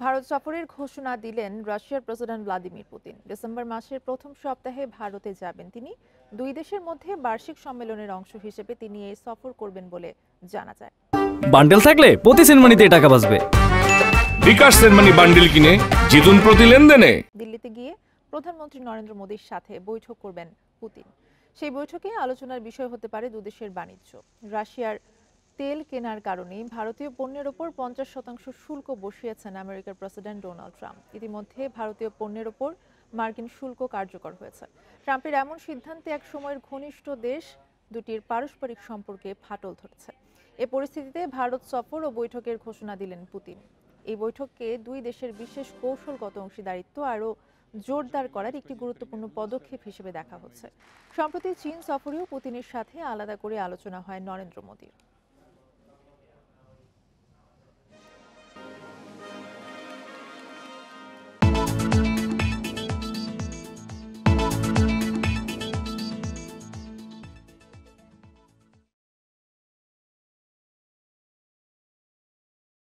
ভারত সফরের ঘোষণা দিলেন রাশিয়ার প্রেসিডেন্ট ভ্লাদিমির পুতিন। ডিসেম্বর মাসের প্রথম সপ্তাহে ভারতে যাবেন তিনি। দুই দেশের মধ্যে বার্ষিক সম্মেলনের অংশ হিসেবে তিনি এই সফর করবেন বলে জানা যায়। বান্ডেল থাকলে প্রতি সেনমানিতে টাকা বাঁচবে। বিকাশ সেনমানি বান্ডেল কিনে জিতুন প্রতি লেনদেনে। দিল্লিতে গিয়ে প্রধানমন্ত্রী নরেন্দ্র মোদীর সাথে বৈঠক করবেন পুতিন। সেই বৈঠকে আলোচনার বিষয় হতে পারে দুদেশের বাণিজ্য। রাশিয়ার তেল কেনার কারণে ভারতীয় পণ্যের ওপর 50% শুল্ক বসিয়েছেন আমেরিকার প্রেসিডেন্ট ডোনাল্ড ট্রাম্প। ইতিমধ্যে ভারতীয় পণ্যের ওপর মার্কিন শুল্ক কার্যকর হয়েছে। ট্রাম্পের এমন সিদ্ধান্তে এক সময়ের ঘনিষ্ঠ দেশ দুটির পারস্পরিক সম্পর্কে ফাটল ধরেছে। এ পরিস্থিতিতে ভারত সফর ও বৈঠকের ঘোষণা দিলেন পুতিন। এই বৈঠককে দুই দেশের বিশেষ কৌশলগত অংশীদারিত্ব আরও জোরদার করার একটি গুরুত্বপূর্ণ পদক্ষেপ হিসেবে দেখা হচ্ছে। সম্প্রতি চীন সফরেও পুতিনের সাথে আলাদা করে আলোচনা হয় নরেন্দ্র মোদীর।